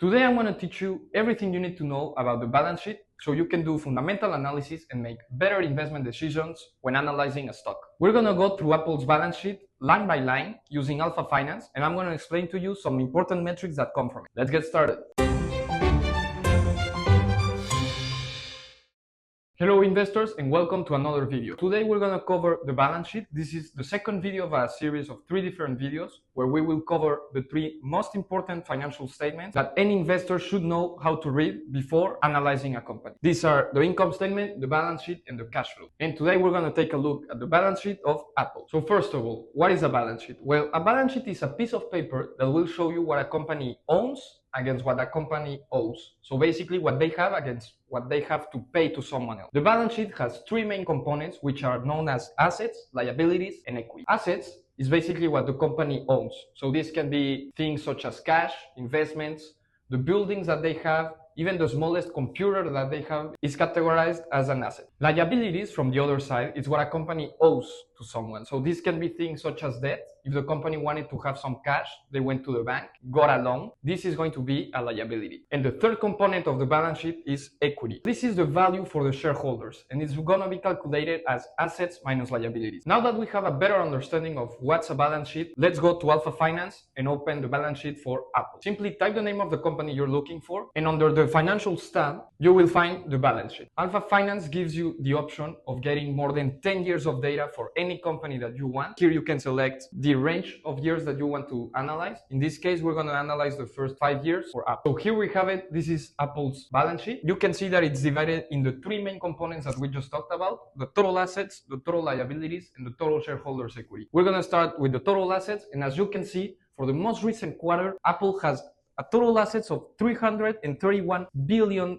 Today I'm going to teach you everything you need to know about the balance sheet so you can do fundamental analysis and make better investment decisions when analyzing a stock. We're going to go through Apple's balance sheet line by line using Alpha Finance, and I'm going to explain to you some important metrics that come from it. Let's get started. Hello investors and welcome to another video. Today we're going to cover the balance sheet. This is the second video of a series of 3 different videos where we will cover the 3 most important financial statements that any investor should know how to read before analyzing a company. These are the income statement, the balance sheet, and the cash flow. And today we're going to take a look at the balance sheet of Apple. So first of all, what is a balance sheet? Well, a balance sheet is a piece of paper that will show you what a company owns against what a company owes. So basically what they have against what they have to pay to someone else. The balance sheet has 3 main components, which are known as assets, liabilities, and equity. Assets is basically what the company owns. So this can be things such as cash, investments, the buildings that they have, even the smallest computer that they have is categorized as an asset. Liabilities, from the other side, is what a company owes to someone. So this can be things such as debt. If the company wanted to have some cash, they went to the bank, got a loan. This is going to be a liability. And the third component of the balance sheet is equity. This is the value for the shareholders, and it's going to be calculated as assets minus liabilities. Now that we have a better understanding of what's a balance sheet, let's go to Alpha Finance and open the balance sheet for Apple. Simply type the name of the company you're looking for, and under the financials tab, you will find the balance sheet. Alpha Finance gives you the option of getting more than 10 years of data for any company that you want. Here you can select the range of years that you want to analyze. In this case, we're going to analyze the first 5 years for Apple. So here we have it. This is Apple's balance sheet. You can see that it's divided in the 3 main components that we just talked about: the total assets, the total liabilities, and the total shareholders' equity. We're going to start with the total assets, and as you can see, for the most recent quarter, Apple has a total assets of $331 billion.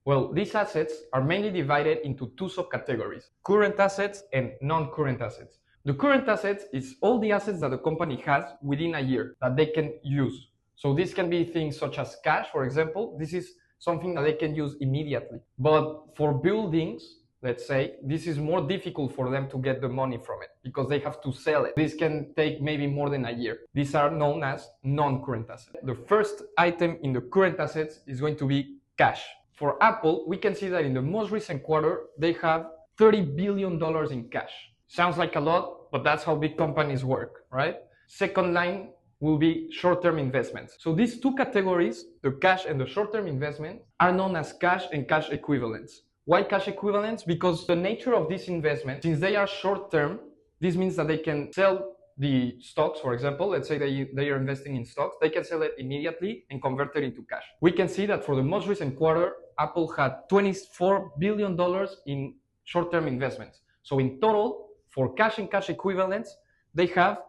Well, these assets are mainly divided into 2 subcategories: current assets and non-current assets. The current assets is all the assets that the company has within a year that they can use. So this can be things such as cash, for example. This is something that they can use immediately. But for buildings, let's say, this is more difficult for them to get the money from it because they have to sell it. This can take maybe more than a year. These are known as non-current assets. The first item in the current assets is going to be cash. For Apple, we can see that in the most recent quarter, they have $30 billion in cash. Sounds like a lot, but that's how big companies work, right? Second line will be short-term investments. So these 2 categories, the cash and the short-term investment, are known as cash and cash equivalents. Why cash equivalents? Because the nature of this investment, since they are short-term, this means that they can sell the stocks, for example. Let's say they are investing in stocks. They can sell it immediately and convert it into cash. We can see that for the most recent quarter, Apple had $24 billion in short-term investments. So in total, for cash and cash equivalents, they have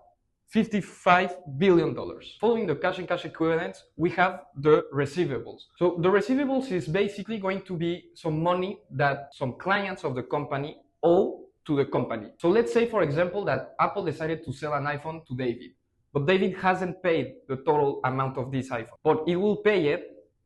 $55 billion. Following the cash and cash equivalents, we have the receivables. So the receivables is basically going to be some money that some clients of the company owe to the company. So let's say, for example, that Apple decided to sell an iPhone to David, but David hasn't paid the total amount of this iPhone, but it will pay it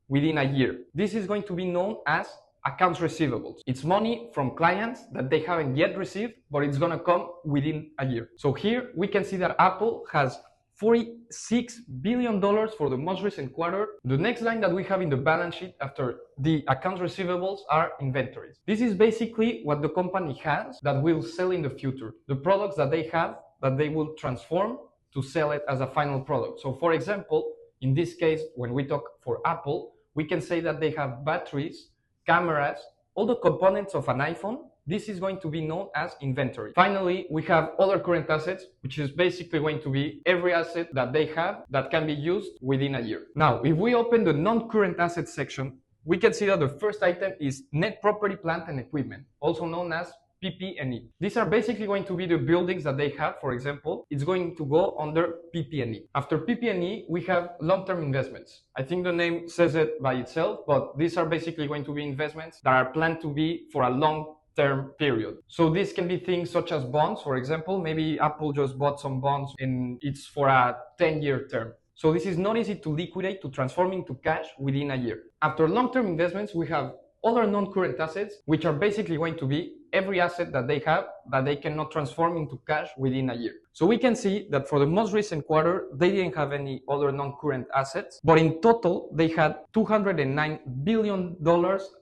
within a year. This is going to be known as accounts receivables. It's money from clients that they haven't yet received, but it's going to come within a year. So here we can see that Apple has $46 billion for the most recent quarter. The next line that we have in the balance sheet after the accounts receivables are inventories. This is basically what the company has that will sell in the future. The products that they have that they will transform to sell it as a final product. So for example, in this case, when we talk for Apple, we can say that they have batteries, cameras, all the components of an iPhone. This is going to be known as inventory. Finally, we have other current assets, which is basically going to be every asset that they have that can be used within a year. Now, if we open the non-current assets section, we can see that the first item is net property, plant, and equipment, also known as PP&E. These are basically going to be the buildings that they have. For example, it's going to go under PP&E. After PP&E, we have long-term investments. I think the name says it by itself, but these are basically going to be investments that are planned to be for a long-term period. So this can be things such as bonds. For example, maybe Apple just bought some bonds and it's for a 10-year term. So this is not easy to liquidate, to transform into cash within a year. After long-term investments, we have other non-current assets, which are basically going to be every asset that they have that they cannot transform into cash within a year. So we can see that for the most recent quarter, they didn't have any other non-current assets, but in total, they had $209 billion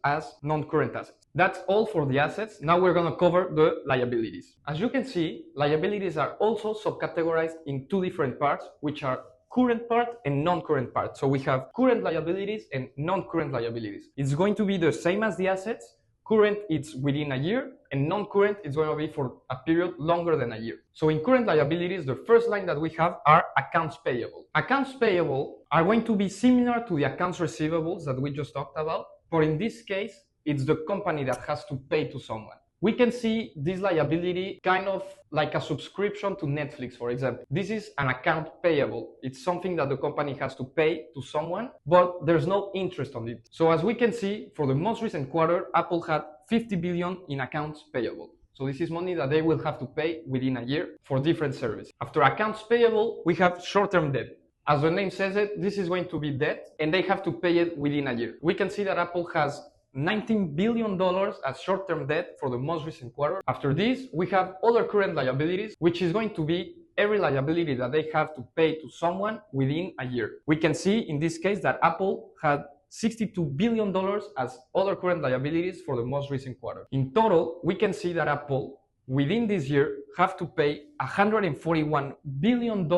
as non-current assets. That's all for the assets. Now we're going to cover the liabilities. As you can see, liabilities are also subcategorized in two different parts, which are current part and non-current part. So we have current liabilities and non-current liabilities. It's going to be the same as the assets. Current, it's within a year, and non-current is going to be for a period longer than a year. So in current liabilities, the first line that we have are accounts payable. Accounts payable are going to be similar to the accounts receivables that we just talked about, but in this case, it's the company that has to pay to someone. We can see this liability kind of like a subscription to Netflix, for example. This is an account payable. It's something that the company has to pay to someone, but there's no interest on it. So as we can see, for the most recent quarter, Apple had 50 billion in accounts payable. So this is money that they will have to pay within a year for different services. After accounts payable, we have short-term debt. As the name says it, this is going to be debt, and they have to pay it within a year. We can see that Apple has $19 billion as short-term debt for the most recent quarter. After this, we have other current liabilities, which is going to be every liability that they have to pay to someone within a year. We can see in this case that Apple had $62 billion as other current liabilities for the most recent quarter. In total, we can see that Apple, within this year, have to pay $141 billion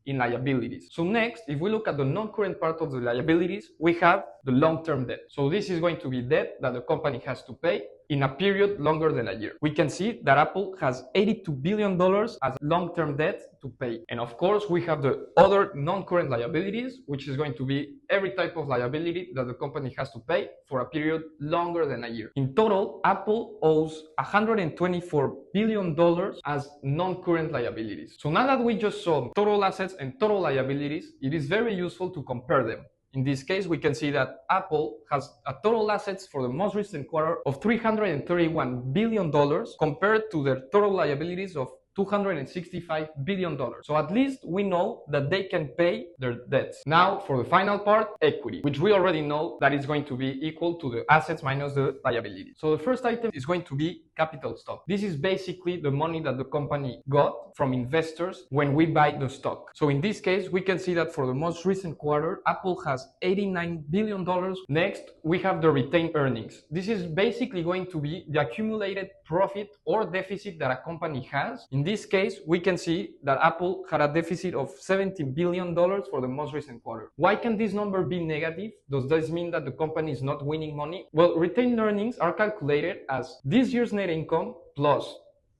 in liabilities. So next, if we look at the non-current part of the liabilities, we have the long-term debt. So this is going to be debt that the company has to pay in a period longer than a year. We can see that Apple has $82 billion as long-term debt to pay. And of course, we have the other non-current liabilities, which is going to be every type of liability that the company has to pay for a period longer than a year. In total, Apple owes $124 billion as non-current liabilities. So now that we just saw total assets and total liabilities, it is very useful to compare them. In this case, we can see that Apple has a total assets for the most recent quarter of $331 billion compared to their total liabilities of $265 billion. So at least we know that they can pay their debts. Now for the final part, equity, which we already know that is going to be equal to the assets minus the liabilities. So the first item is going to be capital stock. This is basically the money that the company got from investors when we buy the stock. So in this case, we can see that for the most recent quarter, Apple has $89 billion. Next, we have the retained earnings. This is basically going to be the accumulated profit or deficit that a company has. In this case, we can see that Apple had a deficit of $17 billion for the most recent quarter. Why can this number be negative? Does this mean that the company is not winning money? Well, retained earnings are calculated as this year's net income plus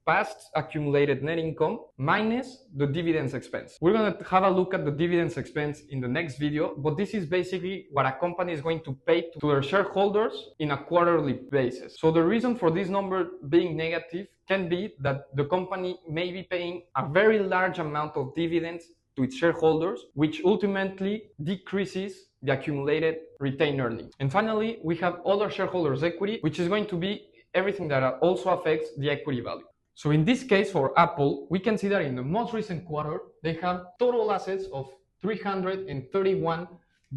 past accumulated net income minus the dividends expense. We're going to have a look at the dividends expense in the next video, but this is basically what a company is going to pay to their shareholders in a quarterly basis. So the reason for this number being negative can be that the company may be paying a very large amount of dividends to its shareholders, which ultimately decreases the accumulated retained earnings. And finally, we have other shareholders' equity, which is going to be everything that also affects the equity value. So in this case for Apple, we can see that in the most recent quarter, they have total assets of $331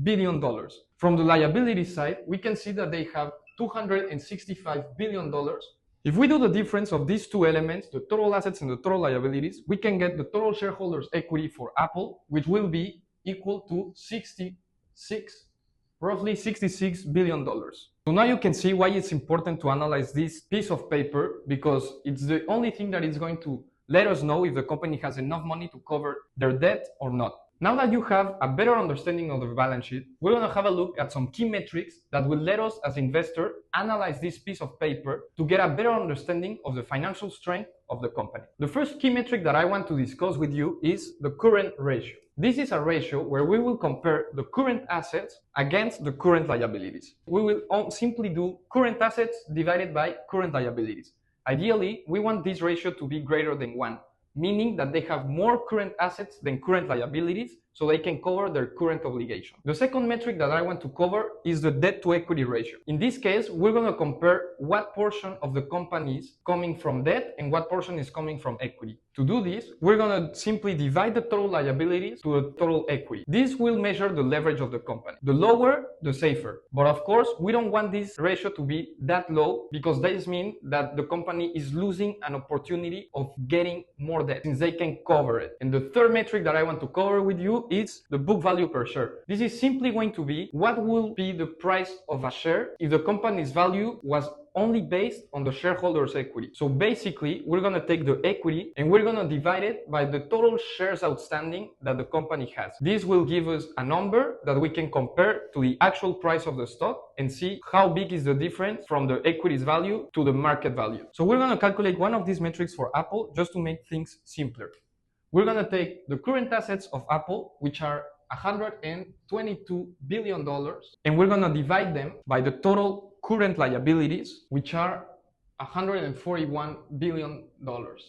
billion. From the liability side, we can see that they have $265 billion. If we do the difference of these two elements, the total assets and the total liabilities, we can get the total shareholders' equity for Apple, which will be equal to roughly $66 billion. So now you can see why it's important to analyze this piece of paper, because it's the only thing that is going to let us know if the company has enough money to cover their debt or not. Now that you have a better understanding of the balance sheet, we're going to have a look at some key metrics that will let us as investors analyze this piece of paper to get a better understanding of the financial strength of the company. The first key metric that I want to discuss with you is the current ratio. This is a ratio where we will compare the current assets against the current liabilities. We will simply do current assets divided by current liabilities. Ideally, we want this ratio to be greater than 1, meaning that they have more current assets than current liabilities, so they can cover their current obligation. The second metric that I want to cover is the debt to equity ratio. In this case, we're going to compare what portion of the company is coming from debt and what portion is coming from equity. To do this, we're going to simply divide the total liabilities to the total equity. This will measure the leverage of the company. The lower, the safer. But of course, we don't want this ratio to be that low because this means that the company is losing an opportunity of getting more debt since they can cover it. And the third metric that I want to cover with you is the book value per share. This is simply going to be what will be the price of a share if the company's value was only based on the shareholders' equity. So basically, we're going to take the equity and we're going to divide it by the total shares outstanding that the company has. This will give us a number that we can compare to the actual price of the stock and see how big is the difference from the equity's value to the market value. So we're going to calculate one of these metrics for Apple just to make things simpler. We're going to take the current assets of Apple, which are $122 billion, and we're going to divide them by the total current liabilities, which are $141 billion.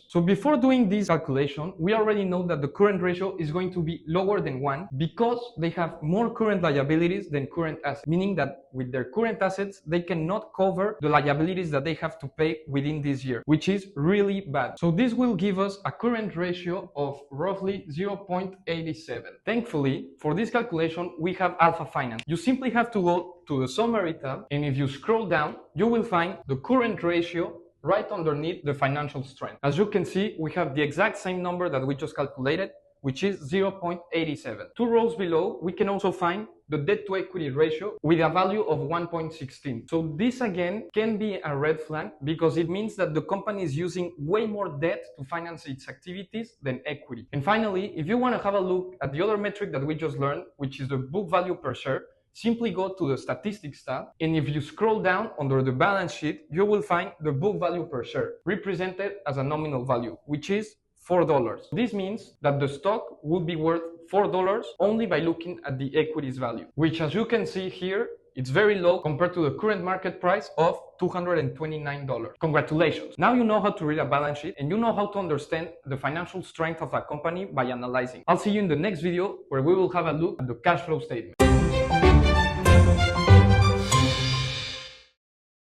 So before doing this calculation, we already know that the current ratio is going to be lower than 1 because they have more current liabilities than current assets, meaning that with their current assets, they cannot cover the liabilities that they have to pay within this year, which is really bad. So this will give us a current ratio of roughly 0.87. Thankfully, for this calculation, we have Alpha Finance. You simply have to go to the summary tab, and if you scroll down, you will find the current ratio right underneath the financial strength. As you can see, we have the exact same number that we just calculated, which is 0.87. 2 rows below, we can also find the debt to equity ratio with a value of 1.16. So this again can be a red flag because it means that the company is using way more debt to finance its activities than equity. And finally, if you want to have a look at the other metric that we just learned, which is the book value per share, simply go to the statistics tab, and if you scroll down under the balance sheet, you will find the book value per share represented as a nominal value, which is $4. This means that the stock would be worth $4 only by looking at the equity's value, which, as you can see here, it's very low compared to the current market price of $229. Congratulations! Now you know how to read a balance sheet and you know how to understand the financial strength of a company by analyzing. I'll see you in the next video where we will have a look at the cash flow statement.